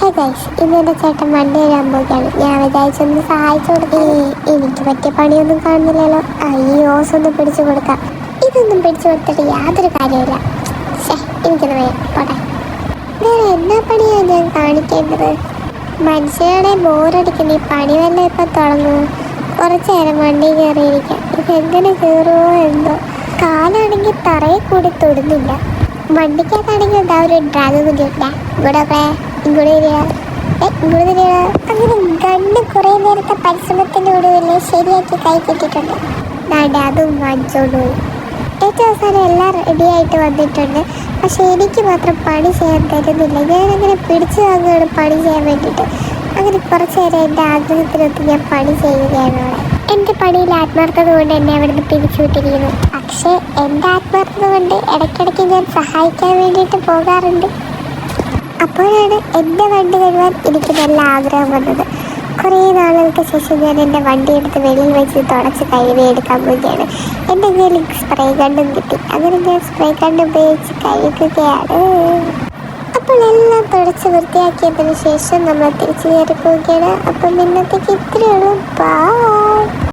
Hey guys, ഇന്ന് എൻ്റെ ചേട്ടൻ വണ്ടി വരാൻ പോവുകയാണ്. ഞാൻ വിചാരിച്ചൊന്ന് സഹായിച്ചു കൊടുക്കേ. എനിക്ക് പറ്റിയ പണിയൊന്നും കാണുന്നില്ലല്ലോ. ഈ ഓസ് ഒന്ന് പിടിച്ചു കൊടുക്കാം. ഇതൊന്നും പിടിച്ചു കൊടുത്തിട്ട് യാതൊരു കാര്യമില്ല. എനിക്കൊന്ന് പോട്ടെ. വേറെ എന്നാ പണിയാണ് ഞാൻ കാണിക്കേണ്ടത്? മനുഷ്യരുടെ ബോറടിക്കുന്ന ഈ പണി വല്ല ഇപ്പം തുടങ്ങുമോ? കുറച്ച് നേരം വണ്ടി കയറിയിരിക്കാം. ഇതെങ്ങനെ കയറുമോ എന്തോ. കാലാണെങ്കിൽ തറയിൽ കൂടി തൊടുന്നില്ല. വണ്ടിക്കകത്താണെങ്കിൽ എന്താ ഒരു ഡ്രാഗ് കുതിയില്ല. ഇങ്ങോട്ട് വരിക. അങ്ങനെ ഗണ്ണ് കുറേ നേരത്തെ പരിശ്രമത്തിൻ്റെ ഒടുവിൽ ശരിയാക്കി കൈ കിട്ടിയിട്ടുണ്ട്. അതും വാങ്ങിച്ചോണ്ട് പോയി. ഏറ്റവും അവസാനം എല്ലാം റെഡി ആയിട്ട് വന്നിട്ടുണ്ട്. പക്ഷെ എനിക്ക് മാത്രം പണി ചെയ്യാൻ തരുന്നില്ല. ഞാനങ്ങനെ പിടിച്ചു വാങ്ങുകയാണ് പണി ചെയ്യാൻ വേണ്ടിയിട്ട്. അങ്ങനെ കുറച്ച് നേരം എൻ്റെ ആഗ്രഹത്തിനൊത്ത് ഞാൻ പണി ചെയ്യുകയാണ്. അവിടെ എൻ്റെ പണിയിൽ ആത്മാർത്ഥത കൊണ്ട് എന്നെ അവിടുന്ന് പിരിച്ചു വിട്ടിരിക്കുന്നു. പക്ഷേ എൻ്റെ ആത്മാർത്ഥത കൊണ്ട് ഇടയ്ക്കിടയ്ക്ക് ഞാൻ സഹായിക്കാൻ വേണ്ടിയിട്ട് പോകാറുണ്ട്. അപ്പോഴാണ് എൻ്റെ വണ്ടി കഴുകാൻ എനിക്ക് നല്ല ആഗ്രഹം വന്നത്. കുറേ നാളുകൾക്ക് ശേഷം ഞാൻ എൻ്റെ വണ്ടി എടുത്ത് വെളിയിൽ വെച്ച് തുടച്ച് കഴുകിയെടുക്കാൻ പോവുകയാണ്. എൻ്റെ കയ്യിൽ സ്പ്രേ ഗണ്ണും കിട്ടി. അങ്ങനെ ഞാൻ സ്പ്രേ ഗണ്ണ് ഉപയോഗിച്ച് കഴുകുകയാണ്. അപ്പോൾ എല്ലാം തുടച്ച് വൃത്തിയാക്കിയതിന് ശേഷം നമ്മൾ തിരിച്ചു കയറി പോവുകയാണ്. അപ്പം ഇന്നത്തേക്ക് ഇത്രയേ ഉള്ളൂ. ബൈ.